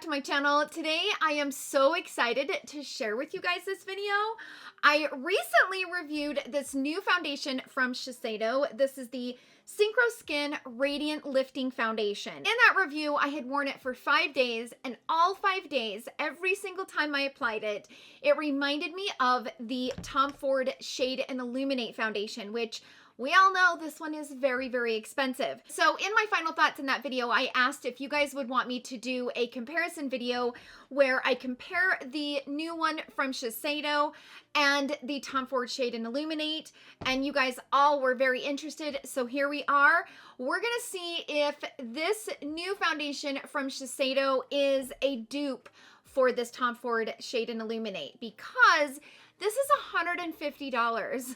to my channel. Today I am so excited to share with you guys this video. I recently reviewed this new foundation from Shiseido. This is the Synchro Skin Radiant Lifting Foundation. In that review, I had worn it for 5 days, and all 5 days, every single time I applied it, it reminded me of the Tom Ford Shade and Illuminate foundation, which we all know this one is very, very expensive. So in my final thoughts in that video, I asked if you guys would want me to do a comparison video where I compare the new one from Shiseido and the Tom Ford Shade and Illuminate, and you guys all were very interested, so here we are. We're gonna see if this new foundation from Shiseido is a dupe for this Tom Ford Shade and Illuminate, because this is $150.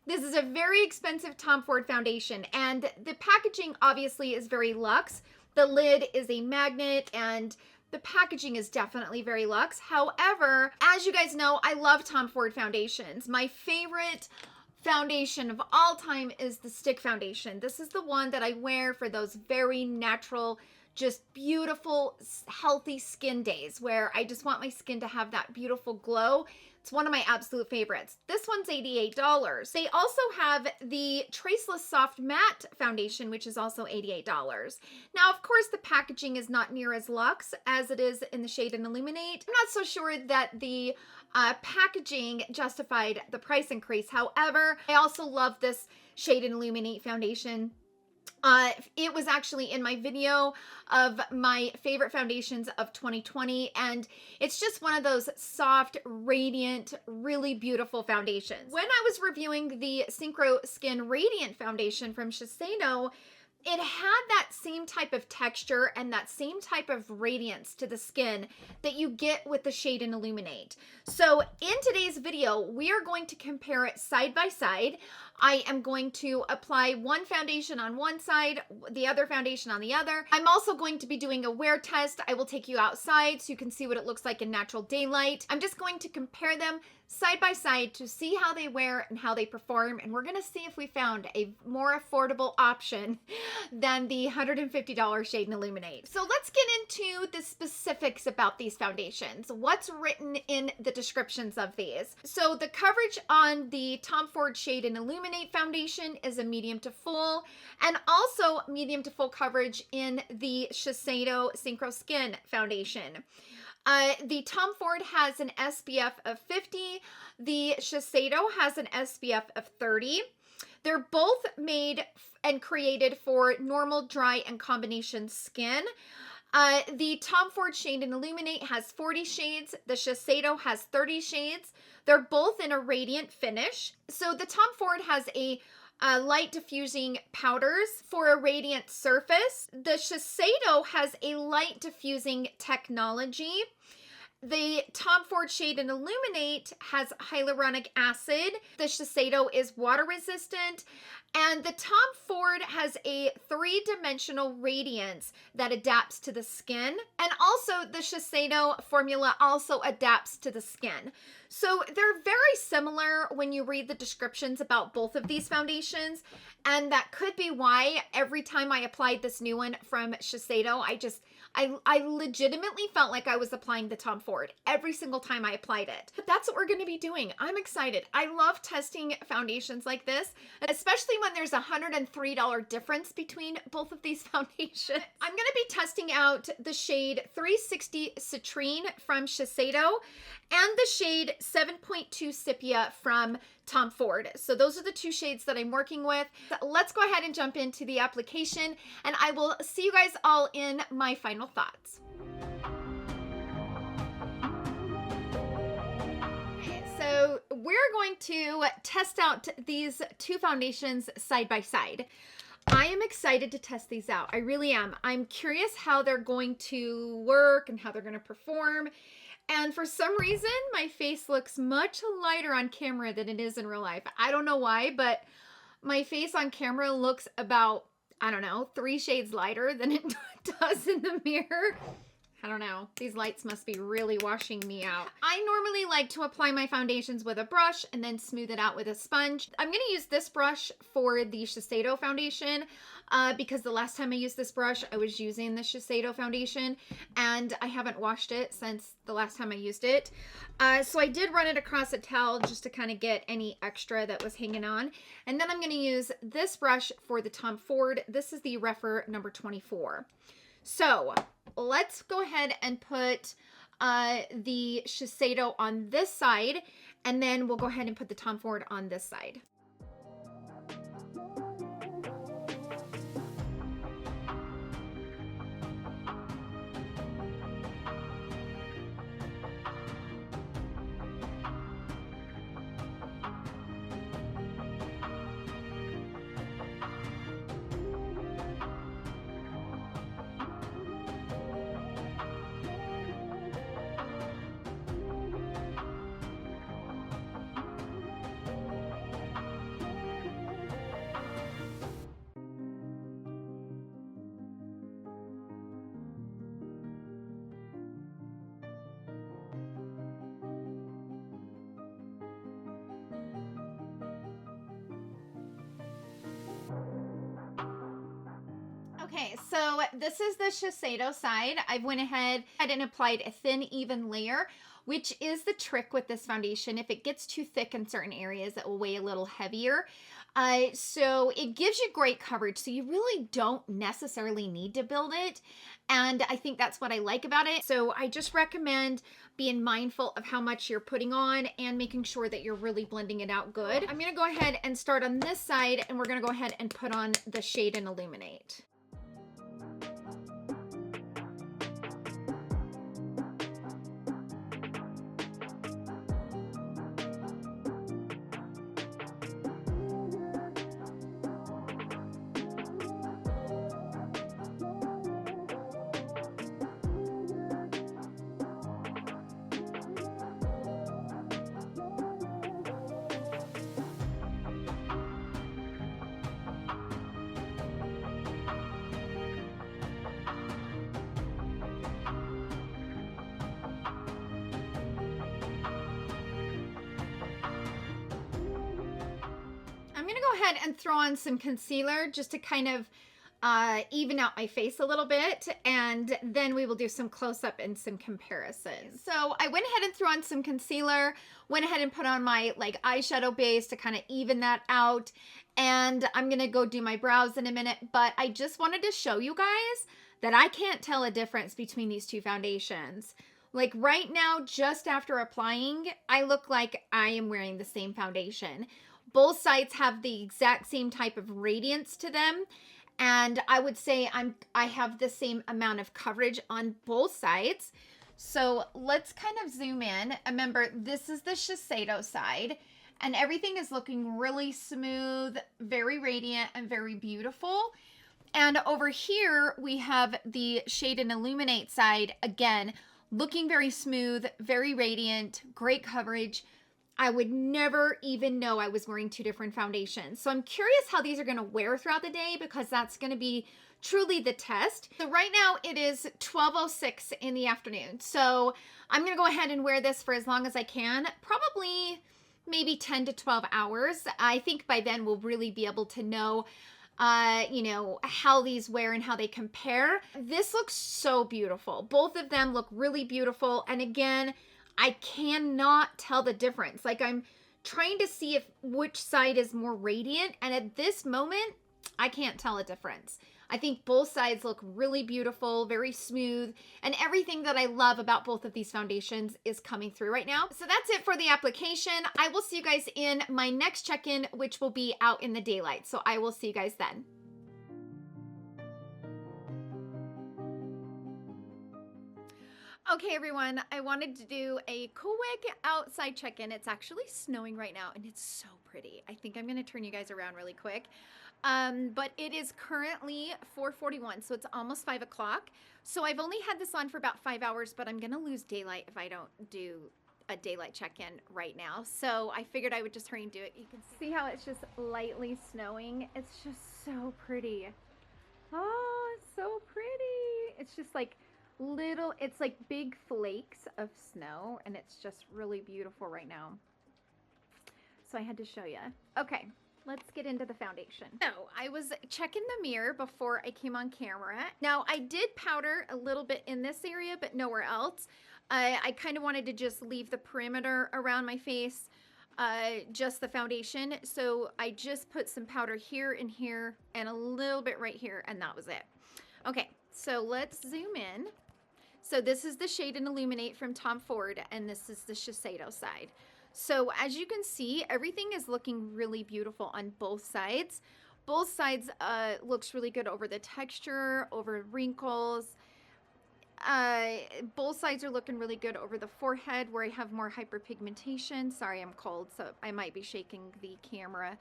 This is a very expensive Tom Ford foundation, and the packaging obviously is very luxe. The lid is a magnet, and the packaging is definitely very luxe. However, as you guys know, I love Tom Ford foundations. My favorite foundation of all time is the stick foundation. This is the one that I wear for those very natural, just beautiful, healthy skin days where I just want my skin to have that beautiful glow. It's one of my absolute favorites. This one's $88. They also have the Traceless Soft Matte Foundation, which is also $88. Now, of course, the packaging is not near as luxe as it is in the Shade and Illuminate. I'm not so sure that the packaging justified the price increase. However, I also love this Shade and Illuminate foundation. It was actually in my video of my favorite foundations of 2020, and it's just one of those soft, radiant, really beautiful foundations. When I was reviewing the Synchro Skin Radiant Foundation from Shiseido, it had that same type of texture and that same type of radiance to the skin that you get with the Shade and Illuminate. So in today's video, we are going to compare it side by side. I am going to apply one foundation on one side, the other foundation on the other. I'm also going to be doing a wear test. I will take you outside so you can see what it looks like in natural daylight. I'm just going to compare them side by side to see how they wear and how they perform, and we're gonna see if we found a more affordable option than the $150 Shade and Illuminate. So let's get into the specifics about these foundations. What's written in the descriptions of these? So the coverage on the Tom Ford Shade and Illuminate foundation is a medium to full, and also medium to full coverage in the Shiseido Synchro Skin foundation. The Tom Ford has an SPF of 50. The Shiseido has an SPF of 30. They're both made and created for normal, dry, and combination skin. The Tom Ford Shade and Illuminate has 40 shades. The Shiseido has 30 shades. They're both in a radiant finish. So the Tom Ford has a light diffusing powders for a radiant surface. The Shiseido has a light diffusing technology. The Tom Ford Shade and Illuminate has hyaluronic acid. The Shiseido is water resistant. And the Tom Ford has a 3-dimensional radiance that adapts to the skin. And also the Shiseido formula also adapts to the skin. So they're very similar when you read the descriptions about both of these foundations. And that could be why every time I applied this new one from Shiseido, I legitimately felt like I was applying the Tom Ford every single time I applied it. But that's what we're going to be doing. I'm excited. I love testing foundations like this, especially when there's a $103 difference between both of these foundations. I'm going to be testing out the shade 360 Citrine from Shiseido and the shade 7.2 Sepia from Tom Ford. So those are the two shades that I'm working with. Let's go ahead and jump into the application, and I will see you guys all in my final thoughts. So we're going to test out these two foundations side by side. I am excited to test these out. I really am. I'm curious how they're going to work and how they're going to perform. And for some reason, my face looks much lighter on camera than it is in real life. I don't know why, but my face on camera looks about, I don't know, 3 shades lighter than it does in the mirror. I don't know. These lights must be really washing me out. I normally like to apply my foundations with a brush and then smooth it out with a sponge. I'm going to use this brush for the Shiseido foundation. because the last time I used this brush, I was using the Shiseido foundation, and I haven't washed it since the last time I used it. So I did run it across a towel just to kind of get any extra that was hanging on. And then I'm going to use this brush for the Tom Ford. This is the Refer number 24. So let's go ahead and put the Shiseido on this side, and then we'll go ahead and put the Tom Ford on this side. Okay, so this is the Shiseido side. I've went ahead and applied a thin, even layer, which is the trick with this foundation. If it gets too thick in certain areas, it will weigh a little heavier. So it gives you great coverage, so you really don't necessarily need to build it. And I think that's what I like about it. So I just recommend being mindful of how much you're putting on and making sure that you're really blending it out good. I'm gonna go ahead and start on this side, and we're gonna go ahead and put on the shade and Illuminate. I'm gonna go ahead and throw on some concealer just to kind of even out my face a little bit, and then we will do some close-up and some comparisons. So I went ahead and threw on some concealer, went ahead and put on my like eyeshadow base to kind of even that out, and I'm gonna go do my brows in a minute, but I just wanted to show you guys that I can't tell a difference between these two foundations. Like right now, just after applying, I look like I am wearing the same foundation. Both sides have the exact same type of radiance to them. And I would say I have the same amount of coverage on both sides. So let's kind of zoom in. Remember, this is the Shiseido side, and everything is looking really smooth, very radiant, and very beautiful. And over here, we have the Shade and Illuminate side, again, looking very smooth, very radiant, great coverage. I would never even know I was wearing two different foundations. So I'm curious how these are gonna wear throughout the day, because that's gonna be truly the test. So right now it is 12:06 in the afternoon. So I'm gonna go ahead and wear this for as long as I can, probably maybe 10 to 12 hours. I think by then we'll really be able to know you know, how these wear and how they compare. This looks so beautiful. Both of them look really beautiful. And again, I cannot tell the difference. Like, I'm trying to see which side is more radiant, and at this moment, I can't tell a difference. I think both sides look really beautiful, very smooth, and everything that I love about both of these foundations is coming through right now. So that's it for the application. I will see you guys in my next check-in, which will be out in the daylight. So I will see you guys then. Okay, everyone, I wanted to do a quick outside check-in. It's actually snowing right now, and it's so pretty. I think I'm going to turn you guys around really quick. But it is currently 4:41, so it's almost 5 o'clock. So I've only had this on for about 5 hours, but I'm going to lose daylight if I don't do a daylight check-in right now. So I figured I would just hurry and do it. You can see how it's just lightly snowing. It's just so pretty. Oh, it's so pretty. It's just like it's like big flakes of snow, and it's just really beautiful right now. So I had to show you. Okay, let's get into the foundation. So I was checking the mirror before I came on camera. Now I did powder a little bit in this area, but nowhere else. I kind of wanted to just leave the perimeter around my face, just the foundation. So I just put some powder here and here and a little bit right here, and that was it. Okay, so let's zoom in. So this is the shade in Illuminate from Tom Ford, and this is the Shiseido side. So as you can see, everything is looking really beautiful on both sides. Both sides looks really good over the texture, over wrinkles. Both sides are looking really good over the forehead where I have more hyperpigmentation. Sorry, I'm cold, so I might be shaking the camera.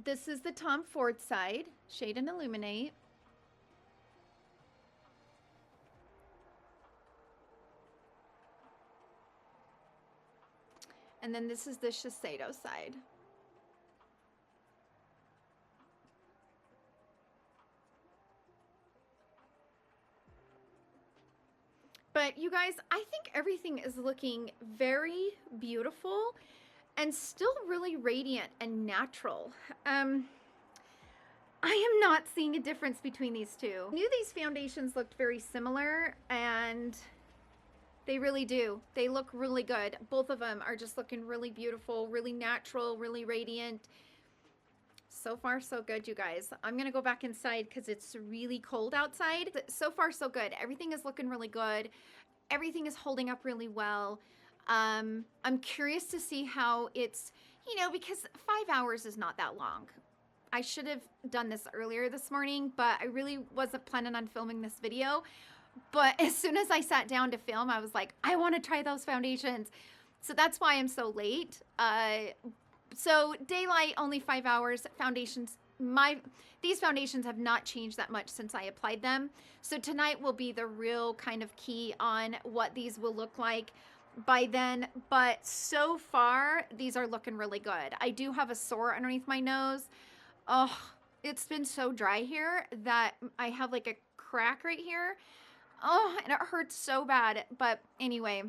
This is the Tom Ford side, shade and Illuminate. And then this is the Shiseido side. But you guys, I think everything is looking very beautiful and still really radiant and natural. I am not seeing a difference between these two. I knew these foundations looked very similar, and they really do. They look really good. Both of them are just looking really beautiful, really natural, really radiant. So far, so good, you guys. I'm going to go back inside because it's really cold outside. So far, so good. Everything is looking really good. Everything is holding up really well. I'm curious to see how it's, you know, because 5 hours is not that long. I should have done this earlier this morning, but I really wasn't planning on filming this video. But as soon as I sat down to film, I was like, I want to try those foundations. So that's why I'm so late. So daylight, only 5 hours. Foundations, these foundations have not changed that much since I applied them. So tonight will be the real kind of key on what these will look like by then. But so far, these are looking really good. I do have a sore underneath my nose. Oh, it's been so dry here that I have like a crack right here. Oh, and it hurts so bad. But anyway,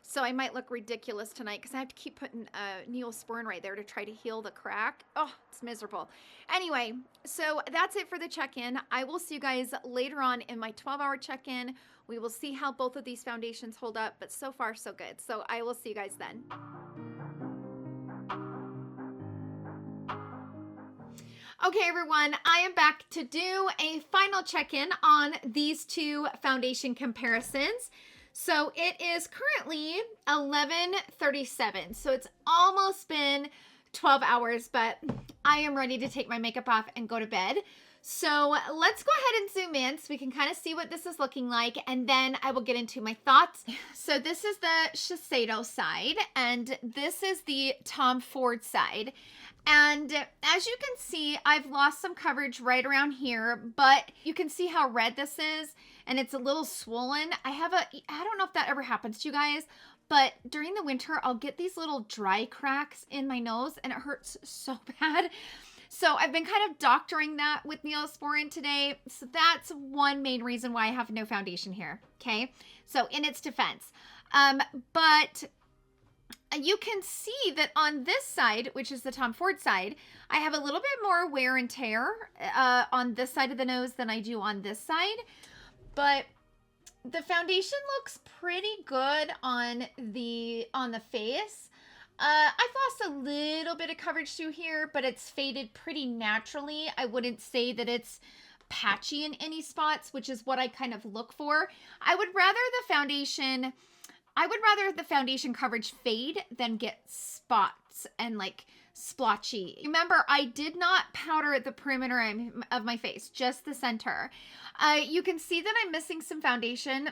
so I might look ridiculous tonight because I have to keep putting Neosporin right there to try to heal the crack. Oh, it's miserable. Anyway, so that's it for the check-in. I will see you guys later on in my 12-hour check-in. We will see how both of these foundations hold up, but so far so good. So I will see you guys then. Okay, everyone, I am back to do a final check-in on these two foundation comparisons. So it is currently 11:37. So it's almost been 12 hours, but I am ready to take my makeup off and go to bed. So let's go ahead and zoom in so we can kind of see what this is looking like, and then I will get into my thoughts. So this is the Shiseido side, and this is the Tom Ford side. And as you can see, I've lost some coverage right around here, but you can see how red this is, and it's a little swollen. I don't know if that ever happens to you guys, but during the winter, I'll get these little dry cracks in my nose, and it hurts so bad. So I've been kind of doctoring that with Neosporin today. So that's one main reason why I have no foundation here, okay? So in its defense. But you can see that on this side, which is the Tom Ford side, I have a little bit more wear and tear on this side of the nose than I do on this side. But the foundation looks pretty good on the face. I've lost a little bit of coverage through here, but it's faded pretty naturally. I wouldn't say that it's patchy in any spots, which is what I kind of look for. I would rather the foundation coverage fade than get spots and like splotchy. Remember, I did not powder the perimeter of my face, just the center. You can see that I'm missing some foundation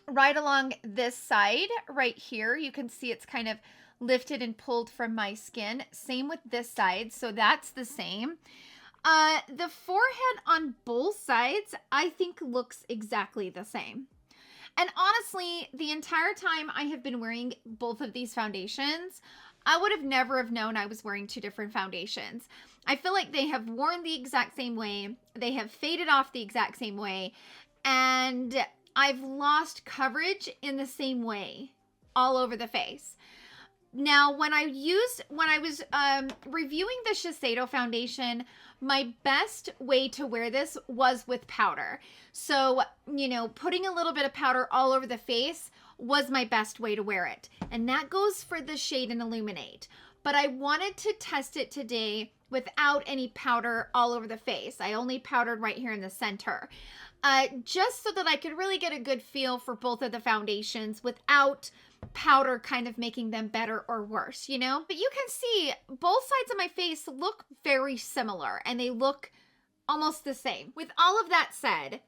right along this side right here. You can see it's kind of lifted and pulled from my skin. Same with this side, so that's the same. The forehead on both sides, I think looks exactly the same. And honestly, the entire time I have been wearing both of these foundations, I would have never have known I was wearing two different foundations. I feel like they have worn the exact same way. They have faded off the exact same way. And I've lost coverage in the same way all over the face. Now, when I was reviewing the Shiseido foundation, my best way to wear this was with powder. So, you know, putting a little bit of powder all over the face was my best way to wear it. And that goes for the shade in Illuminate. But I wanted to test it today without any powder all over the face. I only powdered right here in the center. Just so that I could really get a good feel for both of the foundations without powder kind of making them better or worse, you know? But you can see both sides of my face look very similar and they look almost the same. With all of that said,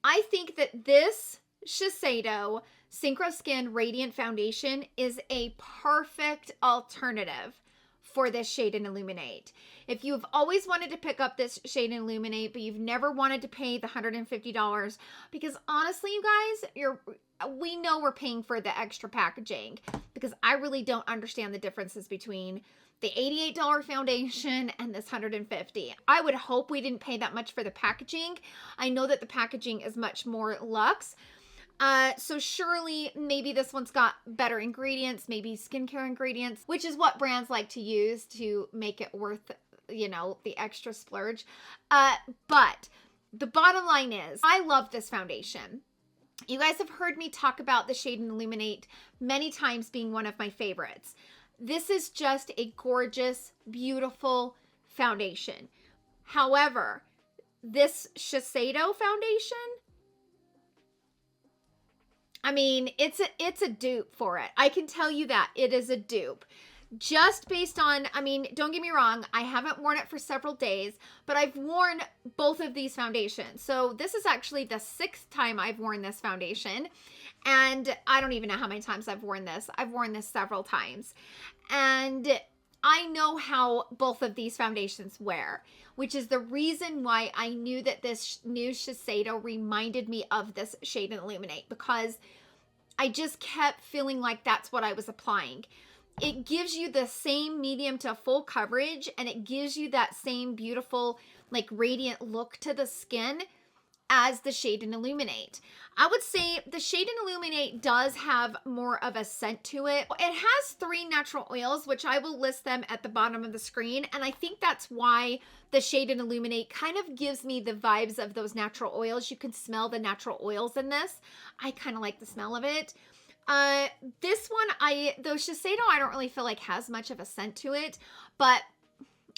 I think that this Shiseido Synchro Skin Radiant Foundation is a perfect alternative for this shade in Illuminate. If you've always wanted to pick up this shade in Illuminate, but you've never wanted to pay the $150, because honestly, you guys, we know we're paying for the extra packaging, because I really don't understand the differences between the $88 foundation and this $150. I would hope we didn't pay that much for the packaging. I know that the packaging is much more luxe. So surely maybe this one's got better ingredients, maybe skincare ingredients, which is what brands like to use to make it worth, you know, the extra splurge. But the bottom line is, I love this foundation. You guys have heard me talk about the shade in Illuminate many times being one of my favorites. This is just a gorgeous, beautiful foundation. However, this Shiseido foundation, I mean, it's a dupe for it. I can tell you that it is a dupe. Just based on, I mean, don't get me wrong, I haven't worn it for several days, but I've worn both of these foundations. So this is actually the 6th time I've worn this foundation. And I don't even know how many times I've worn this. I've worn this several times. And I know how both of these foundations wear, which is the reason why I knew that this new Shiseido reminded me of this shade in Illuminate, because I just kept feeling like that's what I was applying. It gives you the same medium to full coverage, and it gives you that same beautiful, like, radiant look to the skin as the shade in Illuminate. I would say the shade in Illuminate does have more of a scent to it. It has 3 natural oils, which I will list them at the bottom of the screen. And I think that's why the shade in Illuminate kind of gives me the vibes of those natural oils. You can smell the natural oils in this. I kind of like the smell of it. This one, though Shiseido, I don't really feel like has much of a scent to it, but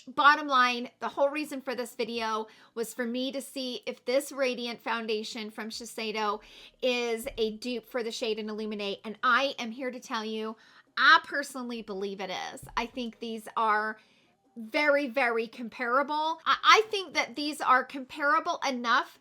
bottom line, the whole reason for this video was for me to see if this Radiant foundation from Shiseido is a dupe for the shade in Illuminate, and I am here to tell you, I personally believe it is. I think these are very, very comparable. I think that these are comparable enough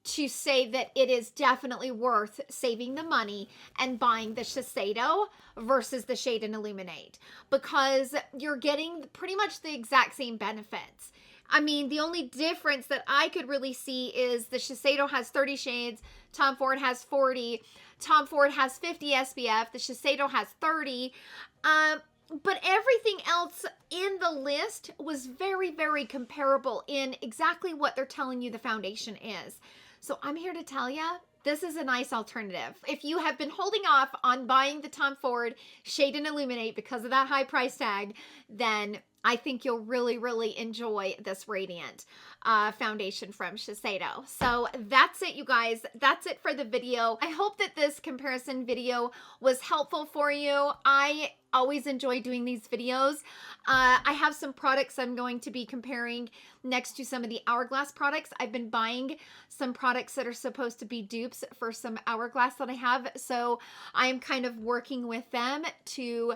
to say that it is definitely worth saving the money and buying the Shiseido versus the shade in Illuminate, because you're getting pretty much the exact same benefits. I mean, the only difference that I could really see is the Shiseido has 30 shades, Tom Ford has 40, Tom Ford has 50 SPF, the Shiseido has 30, but everything else in the list was very, very comparable in exactly what they're telling you the foundation is. So I'm here to tell you, this is a nice alternative. If you have been holding off on buying the Tom Ford Shade and Illuminate because of that high price tag, then I think you'll really, really enjoy this Radiant foundation from Shiseido. So that's it, you guys. That's it for the video. I hope that this comparison video was helpful for you. I always enjoy doing these videos. I have some products I'm going to be comparing next to some of the Hourglass products. I've been buying some products that are supposed to be dupes for some Hourglass that I have. So I am kind of working with them to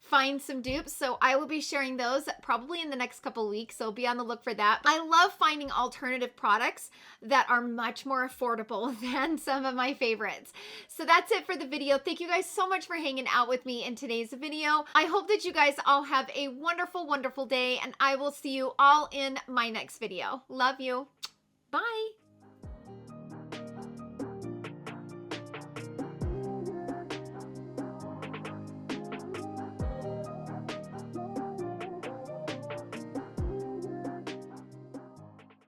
find some dupes, so I will be sharing those probably in the next couple weeks, so be on the look for that. I love finding alternative products that are much more affordable than some of my favorites. So that's it for the video. Thank you guys so much for hanging out with me in today's video. I hope that you guys all have a wonderful, wonderful day, and I will see you all in my next video. Love you. Bye.